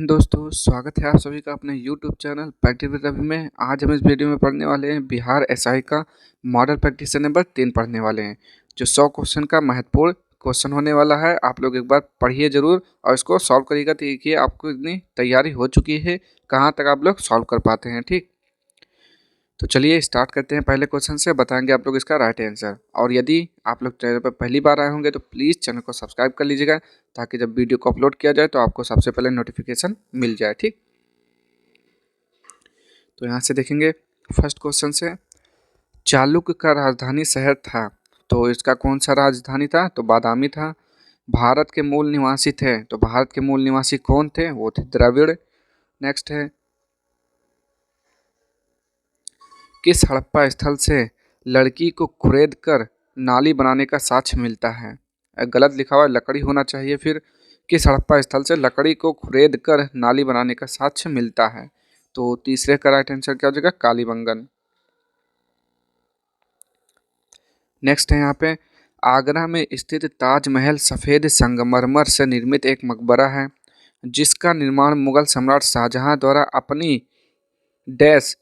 दोस्तों स्वागत है आप सभी का अपने YouTube channel practice with Ravi में। आज हम इस वीडियो में पढ़ने वाले हैं बिहार एसआई का मॉडल प्रैक्टिस नंबर 3 पढ़ने वाले हैं, जो 100 क्वेश्चन का महत्वपूर्ण क्वेश्चन होने वाला है। आप लोग एक बार पढ़िए जरूर और इसको सॉल्व करिएगा। तो देखिए आपको इतनी तैयारी हो चुकी है, कहाँ तक आप लोग सॉल्व कर पाते हैं। ठीक, तो चलिए स्टार्ट करते हैं। पहले क्वेश्चन से बताएंगे आप लोग इसका राइट आंसर। और यदि आप लोग चैनल पर पहली बार आए होंगे तो प्लीज़ चैनल को सब्सक्राइब कर लीजिएगा, ताकि जब वीडियो को अपलोड किया जाए तो आपको सबसे पहले नोटिफिकेशन मिल जाए। ठीक, तो यहाँ से देखेंगे फर्स्ट क्वेश्चन से, चालुक्य का राजधानी शहर था, तो इसका कौन सा राजधानी था? तो बादामी था। भारत के मूल निवासी थे, तो भारत के मूल निवासी कौन थे? वो थे द्रविड़। नेक्स्ट है, किस हड़प्पा स्थल से लड़की को खुरेद कर नाली बनाने का साक्ष्य मिलता है? गलत लिखा हुआ है, लकड़ी होना चाहिए। फिर किस हड़प्पा स्थल से लकड़ी को खुरेद कर नाली बनाने का साक्ष्य मिलता है? तो तीसरे का राइट आंसर क्या हो जाएगा? कालीबंगन। नेक्स्ट है यहाँ पे, आगरा में स्थित ताजमहल सफ़ेद संगमरमर से निर्मित एक मकबरा है, जिसका निर्माण मुगल सम्राट शाहजहां द्वारा अपनी डैश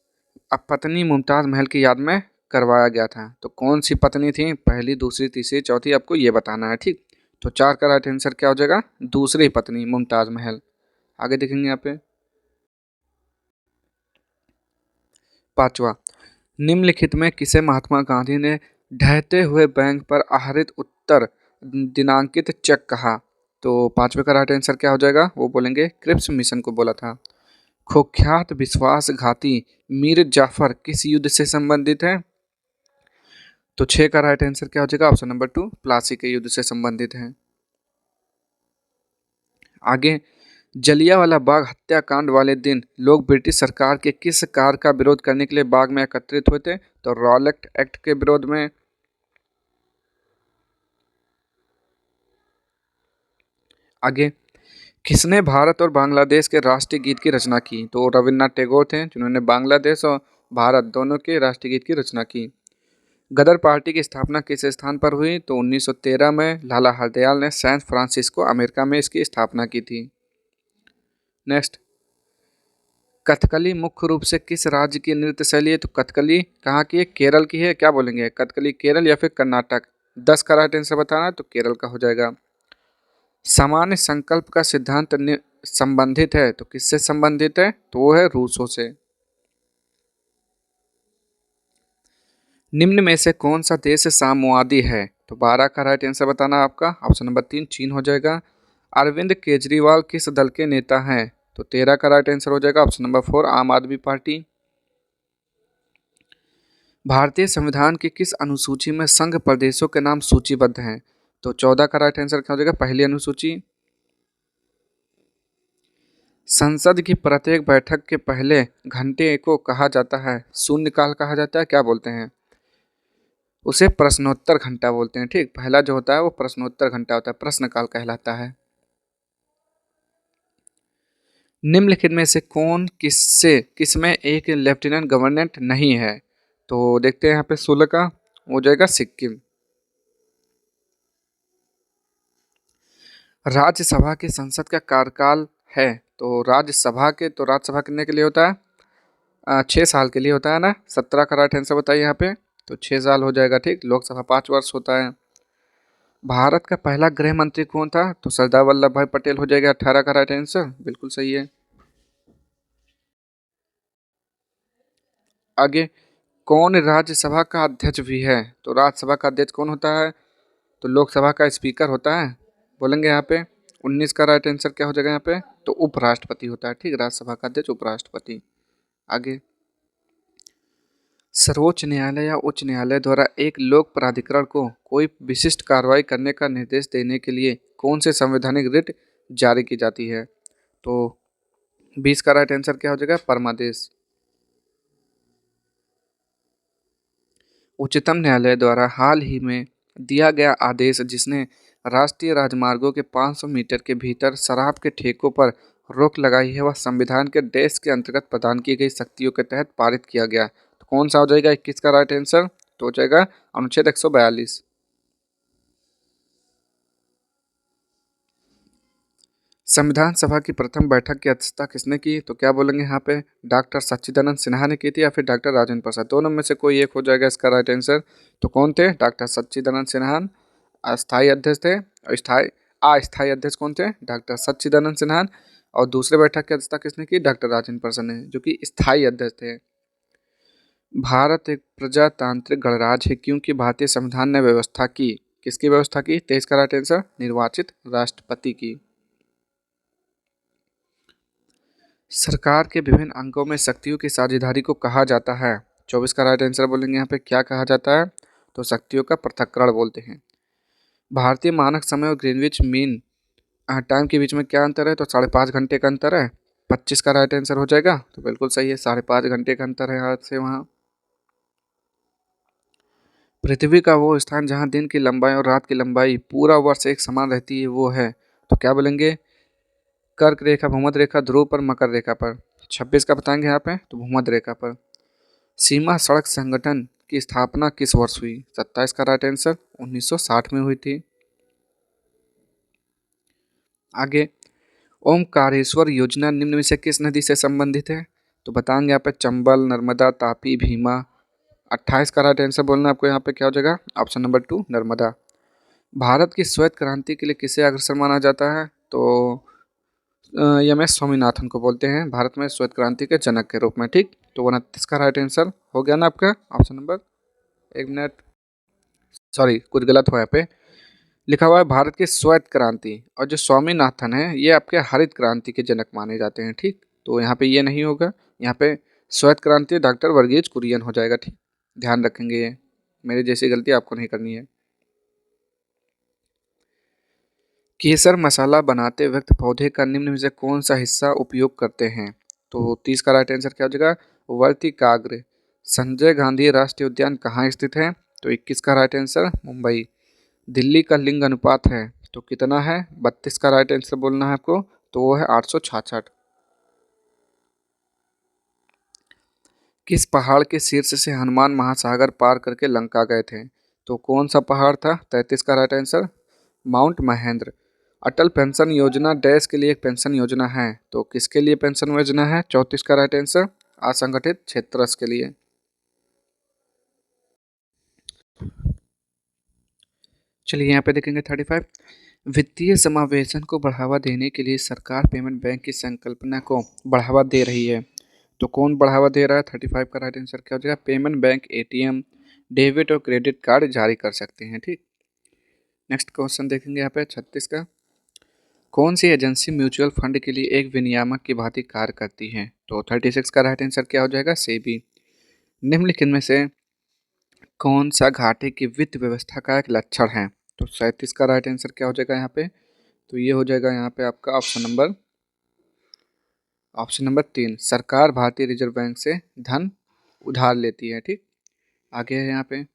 अब पत्नी मुमताज़ महल की याद में करवाया गया था। तो कौन सी पत्नी थी? पहली, दूसरी, तीसरी, चौथी, आपको ये बताना है। ठीक, तो 4 का राइट आंसर क्या हो जाएगा? दूसरी पत्नी मुमताज़ महल। आगे देखेंगे यहाँ पे, पांचवा, निम्नलिखित में किसे महात्मा गांधी ने ढहते हुए बैंक पर आहरित उत्तर दिनांकित चेक कहा? तो पांचवे का राइट आंसर क्या हो जाएगा? वो बोलेंगे क्रिप्स मिशन को बोला था। कुख्यात विश्वासघाती मीर जाफर किस युद्ध से संबंधित है? तो 6 का राइट आंसर क्या हो जाएगा? ऑप्शन नंबर 2, प्लासी के युद्ध से संबंधित है। आगे, जलियांवाला बाग हत्याकांड वाले दिन लोग ब्रिटिश सरकार के किस कार्य का विरोध करने के लिए बाग में एकत्रित हुए थे? तो रॉलेट एक्ट के विरोध में। आगे, किसने भारत और बांग्लादेश के राष्ट्रीय गीत की रचना की? तो रविन्द्रनाथ टैगोर थे, जिन्होंने बांग्लादेश और भारत दोनों के राष्ट्रीय गीत की रचना की। गदर पार्टी की स्थापना किस स्थान पर हुई? तो 1913 में लाला हरदयाल ने सैन फ्रांसिस्को अमेरिका में इसकी स्थापना की थी। नेक्स्ट, कथकली मुख्य रूप से किस राज्य की नृत्य शैली है? तो कथकली कहाँ की है? केरल की है। क्या बोलेंगे, कथकली केरल या फिर कर्नाटक? 10 का राइट आंसर बताना है, तो केरल का हो जाएगा। सामान्य संकल्प का सिद्धांत संबंधित है, तो किससे संबंधित है? तो वो है रूसो से। निम्न में से कौन सा देश साम्यवादी है? तो 12 का राइट आंसर बताना आपका, ऑप्शन नंबर 3 चीन हो जाएगा। अरविंद केजरीवाल किस दल के नेता हैं? तो 13 का राइट आंसर हो जाएगा, ऑप्शन नंबर 4 आम आदमी पार्टी। भारतीय संविधान की किस अनुसूची में संघ प्रदेशों के नाम सूचीबद्ध हैं? तो 14 का राइट आंसर क्या हो जाएगा? पहली अनुसूची। संसद की प्रत्येक बैठक के पहले घंटे को कहा जाता है शून्यकाल कहा जाता है, क्या बोलते हैं उसे? प्रश्नोत्तर घंटा बोलते हैं। ठीक, पहला जो होता है वो प्रश्नोत्तर घंटा होता है, प्रश्नकाल कहलाता है। निम्नलिखित में से कौन किसमें एक लेफ्टिनेंट गवर्नर नहीं है? तो देखते हैं यहाँ पे 16 का हो जाएगा सिक्किम। राज्यसभा की संसद का कार्यकाल है, तो राज्यसभा कितने के लिए होता है? 6 साल के लिए होता है ना। 17 का राइट आंसर बताइए यहाँ पे, तो 6 साल हो जाएगा। ठीक, लोकसभा 5 वर्ष होता है। भारत का पहला गृह मंत्री कौन था? तो सरदार वल्लभ भाई पटेल हो जाएगा। 18 का राइट आंसर बिल्कुल सही है। आगे, कौन राज्यसभा का अध्यक्ष भी है? तो राज्यसभा का अध्यक्ष कौन होता है? तो लोकसभा का स्पीकर होता है, बोलेंगे यहाँ पे। 19 का राइट आंसर क्या हो जाएगा यहाँ पे? तो उपराष्ट्रपति होता है। ठीक, राज्यसभा का अध्यक्ष उपराष्ट्रपति। आगे, सर्वोच्च न्यायालय या उच्च न्यायालय द्वारा एक लोक प्राधिकरण को कोई विशिष्ट कार्रवाई करने का निर्देश देने के लिए कौन से संवैधानिक रिट जारी की जाती है? तो 20 का राइट आंसर क्या हो जाएगा? परमादेश। उच्चतम न्यायालय द्वारा हाल ही में दिया गया आदेश, जिसने राष्ट्रीय राजमार्गों के 500 मीटर के भीतर शराब के ठेकों पर रोक लगाई है, वह संविधान के देश के अंतर्गत प्रदान की गई शक्तियों के तहत पारित किया गया। तो कौन सा हो जाएगा 21 का राइट आंसर? तो हो जाएगा अनुच्छेद 142। संविधान सभा की प्रथम बैठक की अध्यक्षता किसने की? तो क्या बोलेंगे यहाँ पे, डॉक्टर सच्चिदानंद सिन्हा ने की थी या फिर डॉक्टर राजेंद्र प्रसाद, दोनों में से कोई एक हो जाएगा इसका राइट आंसर। तो कौन थे? डॉक्टर सच्चिदानंद सिन्हा अस्थायी अध्यक्ष थे, और अस्थायी अध्यक्ष कौन थे? डॉक्टर सच्चिदानंद सिन्हा। और दूसरे बैठक की अध्यक्षता किसने की? डॉक्टर राजेंद्र प्रसाद ने, जो कि स्थायी अध्यक्ष थे। भारत एक प्रजातांत्रिक गणराज्य है क्योंकि भारतीय संविधान ने व्यवस्था की, किसकी व्यवस्था की? 23 का राइट आंसर, निर्वाचित राष्ट्रपति की। सरकार के विभिन्न अंगों में शक्तियों की साझेदारी को कहा जाता है। 24 का राइट आंसर बोलेंगे यहाँ पे, क्या कहा जाता है? तो शक्तियों का पृथक्करण बोलते हैं। भारतीय मानक समय और ग्रीनविच मीन टाइम के बीच में क्या अंतर है? तो 5.5 घंटे का अंतर है। 25 का राइट आंसर हो जाएगा, तो बिल्कुल सही है, 5.5 घंटे का अंतर है यहाँ से वहाँ। पृथ्वी का वो स्थान जहाँ दिन की लंबाई और रात की लंबाई पूरा वर्ष एक समान रहती है, वो है, तो क्या बोलेंगे? कर्क रेखा, भूमध्य रेखा, ध्रुव पर, मकर रेखा पर। 26 का बताएंगे यहाँ पे, तो भूमध्य रेखा पर। सीमा सड़क संगठन की स्थापना किस वर्ष हुई? 27 का राइट आंसर, 1960 में हुई थी। आगे, ओमकारेश्वर योजना निम्न में से किस नदी से संबंधित है? तो बताएंगे यहाँ पे, चंबल, नर्मदा, तापी, भीमा। 28 का राइट आंसर बोलना आपको यहाँ पे, क्या हो जाएगा? Option number 2, Narmada. भारत की श्वेत क्रांति के लिए किसे अग्रसर माना जाता है? तो एम एस स्वामीनाथन को बोलते हैं भारत में श्वेत क्रांति के जनक के रूप में, ठीक। तो 29 का राइट आंसर हो गया ना आपका, ऑप्शन नंबर, एक मिनट, सॉरी कुछ गलत हुआ यहाँ पे, लिखा हुआ है भारत की श्वेत क्रांति, और जो स्वामीनाथन है ये आपके हरित क्रांति के जनक माने जाते हैं, ठीक। तो यहाँ पे ये नहीं होगा, यहाँ पे श्वेत क्रांति डॉक्टर वर्गीज कुरियन हो जाएगा, ठीक। ध्यान रखेंगे, ये मेरी जैसी गलती आपको नहीं करनी है। केसर मसाला बनाते वक्त पौधे का निम्न में से कौन सा हिस्सा उपयोग करते हैं? तो 30 का राइट आंसर क्या हो जाएगा? वर्तिकाग्र। संजय गांधी राष्ट्रीय उद्यान कहाँ स्थित है? तो 21 का राइट आंसर, मुंबई। दिल्ली का लिंग अनुपात है तो कितना है? 32 का राइट आंसर बोलना है आपको, तो वो है 866। किस पहाड़ के शीर्ष से हनुमान महासागर पार करके लंका गए थे? तो कौन सा पहाड़ था? 33 का राइट आंसर, माउंट महेंद्र। अटल पेंशन योजना डैश के लिए एक पेंशन योजना है, तो किसके लिए पेंशन योजना है? 34 का राइट आंसर, असंगठित क्षेत्र के लिए। चलिए यहाँ पे देखेंगे 35, वित्तीय समावेशन को बढ़ावा देने के लिए सरकार पेमेंट बैंक की संकल्पना को बढ़ावा दे रही है, तो कौन बढ़ावा दे रहा है? 35 का राइट आंसर क्या हो जाएगा? पेमेंट बैंक एटीएम, डेबिट और क्रेडिट कार्ड जारी कर सकते हैं, ठीक। नेक्स्ट क्वेश्चन देखेंगे यहाँ पे 36 का, कौन सी एजेंसी म्यूचुअल फंड के लिए एक विनियामक की भांति कार्य करती है? तो 36 का राइट आंसर क्या हो जाएगा? सेबी। निम्नलिखित में से कौन सा घाटे की वित्त व्यवस्था का एक लक्षण है? तो 37 का राइट आंसर क्या हो जाएगा यहाँ पे? तो ये हो जाएगा यहाँ पे आपका ऑप्शन नंबर 3, सरकार भारतीय रिजर्व बैंक से धन उधार लेती है, ठीक। आगे है यहाँ पे,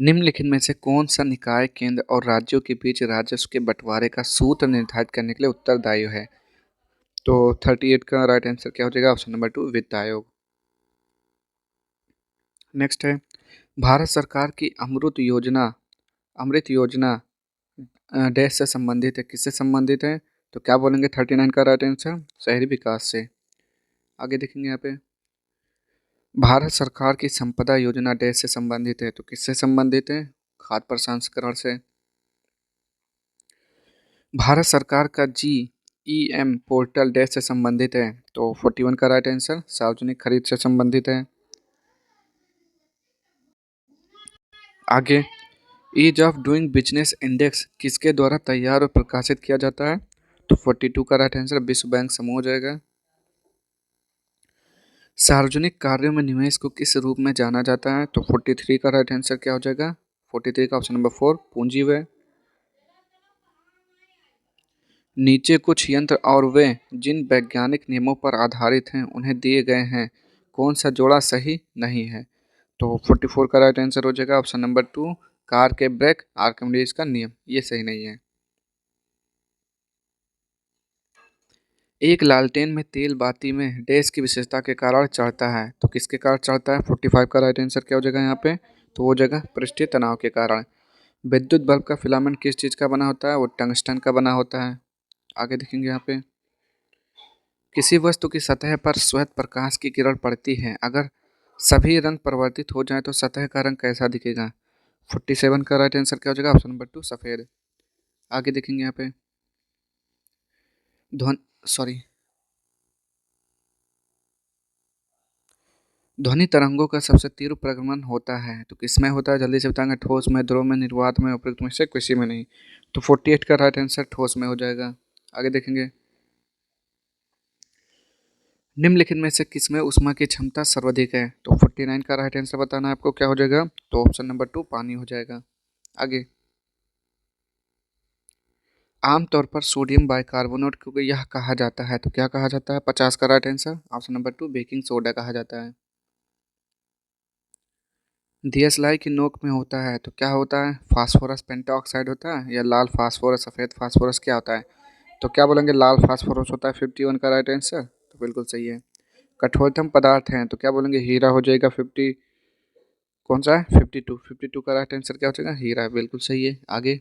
निम्नलिखित में से कौन सा निकाय केंद्र और राज्यों के बीच राजस्व के बंटवारे का सूत्र निर्धारित करने के लिए उत्तरदायी है? तो 38 का राइट आंसर क्या हो जाएगा? ऑप्शन नंबर 2, वित्त आयोग। नेक्स्ट है, भारत सरकार की अमृत योजना डैश से संबंधित है, किससे संबंधित है? तो क्या बोलेंगे? 39 का राइट आंसर, शहरी विकास से। आगे देखेंगे यहाँ पे, भारत सरकार की संपदा योजना डैश से संबंधित है, तो किससे संबंधित है? खाद्य प्रसंस्करण से। भारत सरकार का GEM पोर्टल डैश से संबंधित है, तो 41 का राइट आंसर, सार्वजनिक खरीद से संबंधित है। आगे, ease of doing business index किसके द्वारा तैयार और प्रकाशित किया जाता है? तो 42 का राइट आंसर, विश्व बैंक समूह हो जाएगा। सार्वजनिक कार्यों में निवेश को किस रूप में जाना जाता है? तो 43 का राइट आंसर क्या हो जाएगा? 43 का ऑप्शन नंबर 4, पूंजी व्यय। नीचे कुछ यंत्र और वे जिन वैज्ञानिक नियमों पर आधारित हैं उन्हें दिए गए हैं, कौन सा जोड़ा सही नहीं है? तो 44 का राइट आंसर हो जाएगा ऑप्शन नंबर 2, कार के ब्रेक, आर्किमिडीज का नियम, ये सही नहीं है। एक लालटेन में तेल बाती में डैश की विशेषता के कारण चढ़ता है, तो किसके कारण चढ़ता है? 45 का राइट आंसर क्या हो जाएगा यहाँ पे? तो वो जगह पृष्ठीय तनाव के कारण। विद्युत बल्ब का फिलामेंट किस चीज़ का बना होता है? वो टंगस्टन का बना होता है। आगे देखेंगे यहाँ पे, किसी वस्तु की सतह पर श्वेत प्रकाश की किरण पड़ती है, अगर सभी रंग परिवर्तित हो जाए तो सतह का रंग कैसा दिखेगा? 47 का राइट आंसर क्या हो जाएगा? ऑप्शन नंबर 2 सफेद। आगे देखेंगे यहाँ पे, ध्वन सॉरी ध्वनि तरंगों का सबसे तीव्र प्रगमन होता है तो किसमें होता है? जल्दी से बताएंगे। ठोस में, द्रव में, निर्वात में, उपयुक्त में से किसी में नहीं। तो 48 का राइट आंसर ठोस में हो जाएगा। आगे देखेंगे, निम्नलिखित में से किसमें ऊष्मा की क्षमता सर्वाधिक है? तो 49 का राइट आंसर बताना है आपको, क्या हो जाएगा? तो ऑप्शन नंबर 2 पानी हो जाएगा। आगे, आमतौर पर सोडियम बाइकार्बोनेट को यह कहा जाता है तो क्या कहा जाता है? 50 का right answer option number 2 baking soda कहा जाता है। दियसलाई की नोक में होता है तो क्या होता है? फास्फोरस पेंटॉक्साइड होता है या लाल फास्फोरस, सफ़ेद फास्फोरस, क्या होता है? तो क्या बोलेंगे? लाल फास्फोरस होता है। 51 का राइट आंसर तो बिल्कुल सही है। कठोरतम पदार्थ हैं तो क्या बोलेंगे? हीरा हो जाएगा। 50 कौन सा है? 52। 52 का राइट आंसर क्या हो जाएगा? हीरा, बिल्कुल सही है। आगे,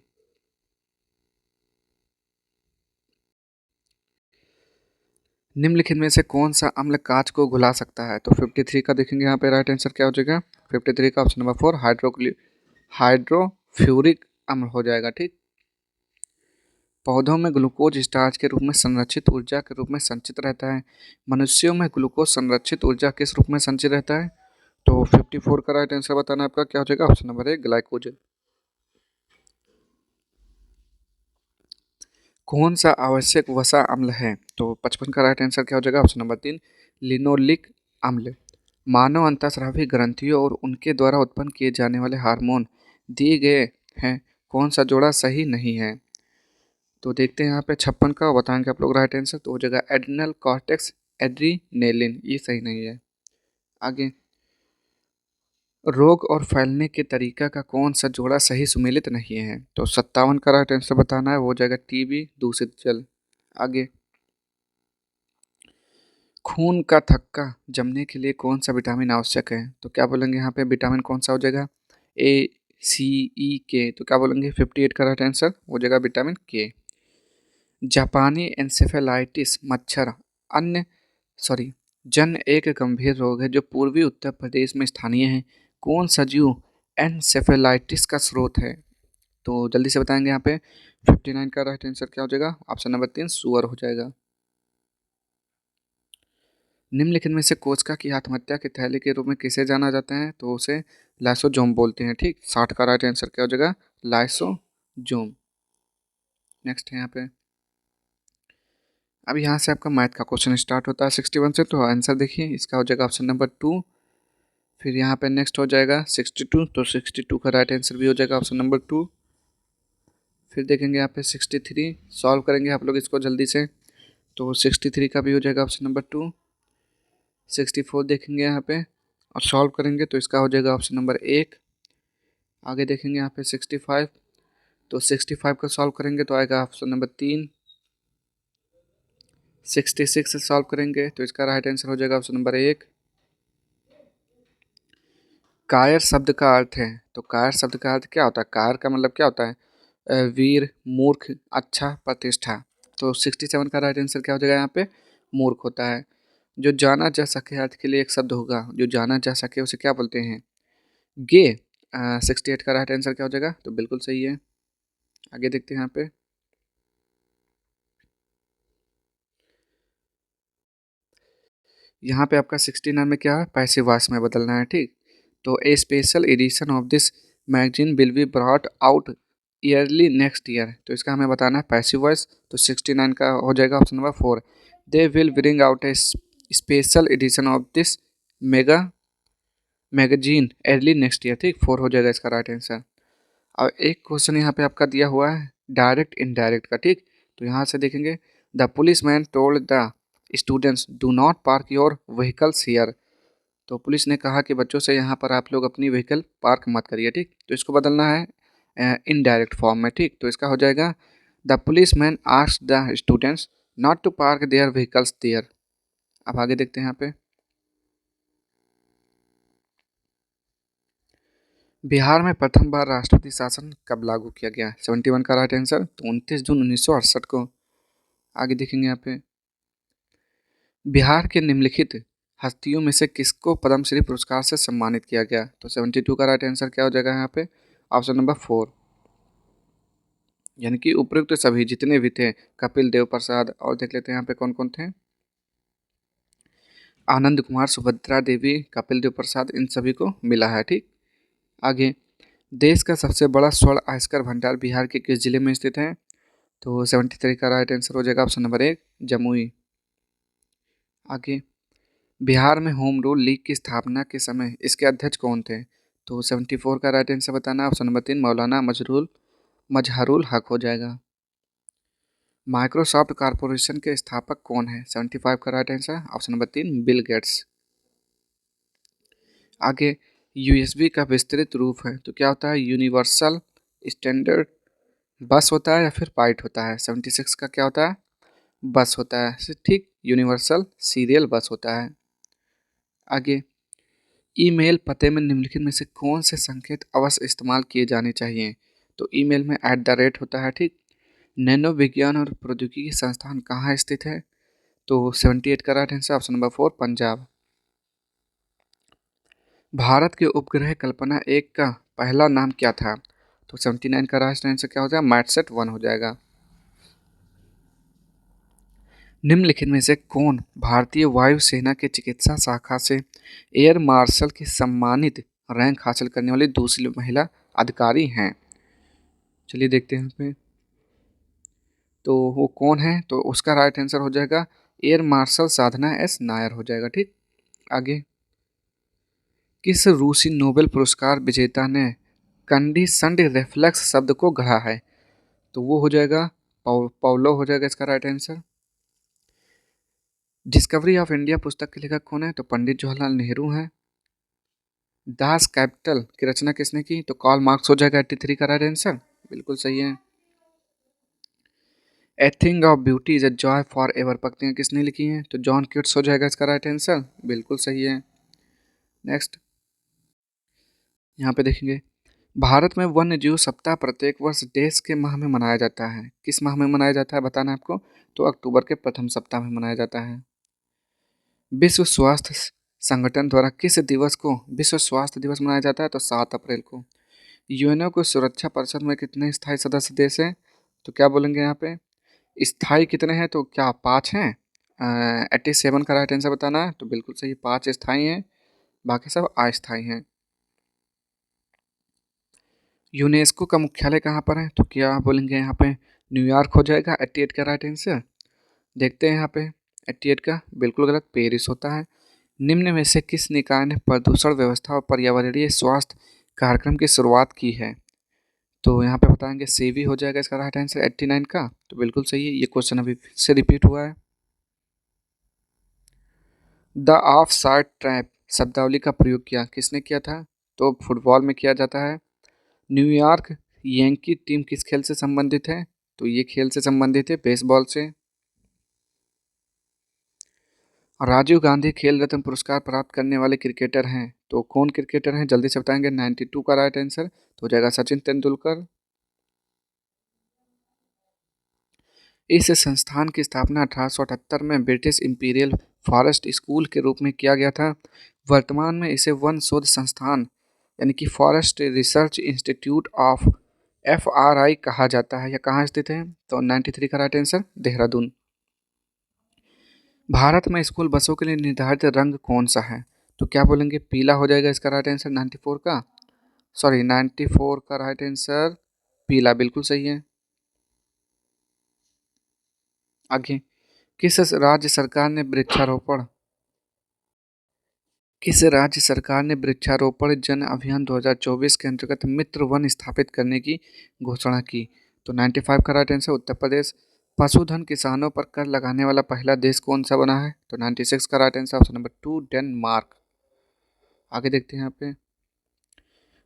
निम्नलिखित में से कौन सा अम्ल कांच को घुला सकता है? तो 53 का देखेंगे यहाँ पे राइट आंसर क्या हो जाएगा? 53 का ऑप्शन नंबर 4 हाइड्रोफ्यूरिक अम्ल हो जाएगा। ठीक, पौधों में ग्लूकोज स्टार्च के रूप में संरक्षित ऊर्जा के रूप में संचित रहता है। मनुष्यों में ग्लूकोज संरक्षित ऊर्जा किस रूप में संचित रहता है? तो 54 का राइट आंसर बताना आपका, क्या हो जाएगा? Option number 1 glycogen. कौन सा आवश्यक वसा अम्ल है? तो 55 का राइट आंसर क्या हो जाएगा? ऑप्शन नंबर 3 लिनोलिक अम्ल। मानव अंतःस्रावी ग्रंथियों और उनके द्वारा उत्पन्न किए जाने वाले हार्मोन दिए गए हैं, कौन सा जोड़ा सही नहीं है? तो देखते हैं यहाँ पे 56 का, बताएंगे आप लोग राइट आंसर, तो हो जाएगा एड्रिनल कॉर्टेक्स एड्रीनेलिन, ये सही नहीं है। आगे, रोग और फैलने के तरीका का कौन सा जोड़ा सही सुमेलित नहीं है? तो 57 का राइट आंसर बताना है, वो हो जाएगा टीबी, दूषित जल। आगे, खून का थक्का जमने के लिए कौन सा विटामिन आवश्यक है? तो क्या बोलेंगे यहाँ पे? विटामिन कौन सा हो जाएगा? ए, सी, ई, के। तो क्या बोलेंगे? 58 का राइट आंसर हो जाएगा विटामिन के। जापानी एन्सेफेलाइटिस मच्छर अन्य सॉरी जन एक गंभीर रोग है जो पूर्वी उत्तर प्रदेश में स्थानीय है। कौन सा जीव एन्सेफेलाइटिस का स्रोत है? तो जल्दी से बताएंगे यहाँ पे। 59 का राइट आंसर क्या हो जाएगा? ऑप्शन नंबर 3 सुअर हो जाएगा। निम्नलिखित में से कोचका की आत्महत्या के थैले के रूप में किसे जाना जाता है? तो उसे लाइसोजोम बोलते हैं। ठीक, 60 का राइट आंसर क्या हो जाएगा? लाइसोजोम। नेक्स्ट है यहाँ पे, अब यहाँ से आपका मैथ का क्वेश्चन स्टार्ट होता है 61 से, तो आंसर देखिए इसका हो जाएगा ऑप्शन नंबर 2। फिर यहाँ पे नेक्स्ट हो जाएगा 62, तो 62 का राइट आंसर भी हो जाएगा ऑप्शन नंबर 2। फिर देखेंगे यहाँ पे 63, सॉल्व करेंगे आप लोग इसको जल्दी से, तो 63 का भी हो जाएगा ऑप्शन नंबर 2। 64 देखेंगे यहाँ पे और सॉल्व करेंगे तो इसका हो जाएगा ऑप्शन नंबर 1। आगे देखेंगे यहाँ पे 65, तो 65 का सॉल्व करेंगे तो आएगा ऑप्शन नंबर 3। 66 से सॉल्व करेंगे तो इसका राइट आंसर हो जाएगा ऑप्शन नंबर 1। कायर शब्द का अर्थ है, तो कायर शब्द का अर्थ क्या होता है? कायर का मतलब क्या होता है? वीर, मूर्ख, अच्छा, प्रतिष्ठा। तो 67 का राइट आंसर क्या हो जाएगा यहाँ पे? मूर्ख होता है। जो जाना जा सके अर्थ के लिए एक शब्द होगा, जो जाना जा सके उसे क्या बोलते हैं? गे। 68 का राइट आंसर क्या हो जाएगा? तो बिल्कुल सही है। आगे देखते हैं यहाँ पे, यहाँ पे आपका 69 में क्या है? पैसिव वॉइस में बदलना है। ठीक, तो a special edition of this magazine will be brought out yearly next year, तो इसका हमें बताना है पैसिव वॉइस, तो 69 का हो जाएगा option number 4। They will bring out A special edition of this mega magazine early next year. ठीक, 4 हो जाएगा इसका राइट आंसर। और एक क्वेश्चन यहाँ पे आपका दिया हुआ है डायरेक्ट इनडायरेक्ट का। ठीक, तो यहाँ से देखेंगे, the police man told the students do not park your vehicles here, तो पुलिस ने कहा कि बच्चों से यहाँ पर आप लोग अपनी व्हीकल पार्क मत करिए। ठीक, तो इसको बदलना है इनडायरेक्ट फॉर्म में। ठीक, तो इसका हो जाएगा the policeman asked the students not to park their vehicles there. अब आगे देखते हैं यहाँ पे, बिहार में प्रथम बार राष्ट्रपति शासन कब लागू किया गया? 71 का राइट आंसर तो 29 जून 1968 को। आगे देखेंगे यहाँ पे, बिहार के निम्नलिखित हस्तियों में से किसको पद्मश्री पुरस्कार से सम्मानित किया गया? तो 72 का राइट आंसर क्या हो जाएगा यहाँ पे? ऑप्शन नंबर 4, यानी कि उपयुक्त सभी जितने भी थे, कपिल देव प्रसाद, और देख लेते हैं यहाँ पे कौन कौन थे, आनंद कुमार, सुभद्रा देवी, कपिल देव प्रसाद, इन सभी को मिला है। ठीक, आगे, देश का सबसे बड़ा स्वर्ण अयस्कर भंडार बिहार के किस जिले में स्थित है? तो 73 का राइट आंसर हो जाएगा ऑप्शन नंबर 1, जमुई। आगे, बिहार में होम रूल लीग की स्थापना के समय इसके अध्यक्ष कौन थे? तो 74 का राइट आंसर बताना, ऑप्शन नंबर 3, मौलाना मजहरुल हक हो जाएगा। माइक्रोसॉफ्ट कॉरपोरेशन के स्थापक कौन है? 75 का right answer, option number 3, Bill Gates. आगे, यूएसबी का विस्तृत रूप है तो क्या होता है? यूनिवर्सल स्टैंडर्ड बस होता है या फिर बाइट होता है? 76 का क्या होता है? बस होता है। ठीक, यूनिवर्सल सीरियल बस होता है। आगे, ईमेल पते में निम्नलिखित में से कौन से संकेत अवश्य इस्तेमाल किए जाने चाहिए? तो ईमेल में @ होता है। ठीक, नैनो विज्ञान और प्रौद्योगिकी संस्थान कहाँ स्थित है? तो 78 का right answer, option number 4, Punjab. Bharat के उपग्रह कल्पना 1 का पहला नाम क्या था? तो 79 का राइट आंसर क्या हो जाएगा? मैटसेट 1 हो जाएगा। निम्नलिखित में से कौन भारतीय वायुसेना के चिकित्सा शाखा से एयर मार्शल की सम्मानित रैंक हासिल करने वाली दूसरी महिला अधिकारी हैं? चलिए देखते हैं यहाँ पे, तो वो कौन है? तो उसका राइट आंसर हो जाएगा एयर मार्शल साधना एस नायर हो जाएगा। ठीक, आगे, किस रूसी नोबेल पुरस्कार विजेता ने कंडीशनड रिफ्लेक्स शब्द को गढ़ा है? तो वो हो जाएगा पाउलो हो जाएगा इसका right answer. Discovery of India पुस्तक के लेखक कौन है? तो पंडित जवाहरलाल नेहरू हैं। दास कैपिटल की रचना किसने की? तो कार्ल मार्क्स हो जाएगा 83 का राइट आंसर, बिल्कुल सही है। A thing of beauty is a joy for ever पंक्तियाँ किसने लिखी हैं? तो जॉन किट्स हो जाएगा इसका राइट आंसर, बिल्कुल सही है। नेक्स्ट, यहाँ पे देखेंगे, भारत में वन्य जीव सप्ताह प्रत्येक वर्ष देश के माह में मनाया जाता है। किस माह में मनाया जाता है बताना है आपको? तो अक्टूबर के प्रथम सप्ताह में मनाया जाता है। विश्व स्वास्थ्य संगठन द्वारा किस दिवस को विश्व स्वास्थ्य दिवस मनाया जाता है? तो 7 अप्रैल को। यूएनओ को सुरक्षा परिषद में कितने स्थायी सदस्य देश हैं? तो क्या बोलेंगे यहाँ पे, स्थायी कितने हैं? तो क्या 5 हैं? 87 का राइट आंसर बताना है, तो बिल्कुल सही, 5 स्थायी हैं, बाकी सब अस्थायी हैं। यूनेस्को का मुख्यालय कहाँ पर है? तो क्या बोलेंगे यहाँ पे, न्यूयॉर्क हो जाएगा। 88 का राइट आंसर। देखते हैं यहाँ पे, 88 का बिल्कुल गलत, पेरिस होता है। निम्न में से किस निकाय ने प्रदूषण व्यवस्था और पर्यावरणीय स्वास्थ्य कार्यक्रम की शुरुआत की है? तो यहाँ पे बताएंगे सेवी हो जाएगा इसका राइट आंसर 89 का, तो बिल्कुल सही है। ये क्वेश्चन अभी फिर से रिपीट हुआ है। द ऑफ साइड ट्रैप शब्दावली का प्रयोग किया किसने किया था? तो फुटबॉल में किया जाता है। न्यूयॉर्क यंकी टीम किस खेल से संबंधित है? तो ये खेल से संबंधित है, बेसबॉल से। राजीव गांधी खेल रत्न पुरस्कार प्राप्त करने वाले क्रिकेटर हैं तो कौन क्रिकेटर हैं? जल्दी से बताएंगे। 92 का राइट आंसर तो हो जाएगा सचिन तेंदुलकर। इस संस्थान की स्थापना 1878 में ब्रिटिश इंपीरियल फॉरेस्ट स्कूल के रूप में किया गया था। वर्तमान में इसे वन शोध संस्थान यानी कि forest research institute of FRI कहा जाता है। या कहाँ स्थित है? तो 93 का राइट आंसर देहरादून। भारत में स्कूल बसों के लिए निर्धारित रंग कौन सा है? तो क्या बोलेंगे, पीला हो जाएगा इसका राइट आंसर 94 का, सॉरी 94 का राइट आंसर पीला, बिल्कुल सही है। आगे, किस राज्य सरकार ने वृक्षारोपण किस राज्य सरकार ने वृक्षारोपण जन अभियान 2024 के अंतर्गत मित्र वन स्थापित करने की घोषणा की? तो 95 का राइट आंसर उत्तर प्रदेश। पशुधन किसानों पर कर लगाने वाला पहला देश कौन सा बना है? तो 96 का right answer option number 2, Denmark. आगे देखते हैं यहाँ पे,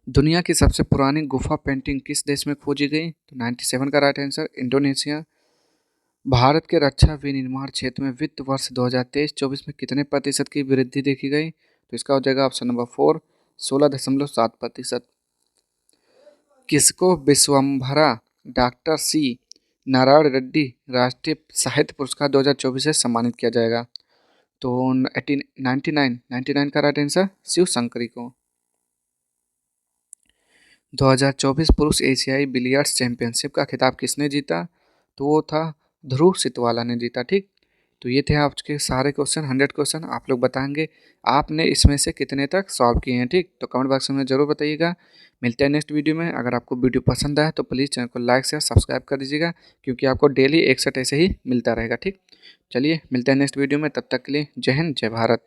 दुनिया की सबसे पुरानी गुफा पेंटिंग किस देश में खोजी गई? तो 97 का राइट आंसर इंडोनेशिया। भारत के रक्षा विनिर्माण क्षेत्र में वित्त वर्ष 2023-24 में कितने प्रतिशत की वृद्धि देखी गई? तो इसका हो जाएगा ऑप्शन नंबर 4, 16.7%। किसको विश्वम्भरा डॉक्टर सी नारायण रेड्डी राष्ट्रीय साहित्य पुरस्कार 2024 से सम्मानित किया जाएगा? तो 1899 का राइट आंसर शिव शंकरी को। 2024 पुरुष एशियाई बिलियर्ड्स चैंपियनशिप का खिताब किसने जीता? तो वो था ध्रुव सितवाला ने जीता। ठीक, तो ये थे आपके सारे क्वेश्चन, 100 क्वेश्चन। आप लोग बताएंगे आपने इसमें से कितने तक सॉल्व किए हैं। ठीक, तो कमेंट बॉक्स में ज़रूर बताइएगा। मिलते हैं नेक्स्ट वीडियो में। अगर आपको वीडियो पसंद आए तो प्लीज़ चैनल को लाइक शेयर सब्सक्राइब कर दीजिएगा, क्योंकि आपको डेली एक सेट ऐसे ही मिलता रहेगा। ठीक, चलिए मिलते हैं नेक्स्ट वीडियो में, तब तक के लिए जय हिंद जय भारत।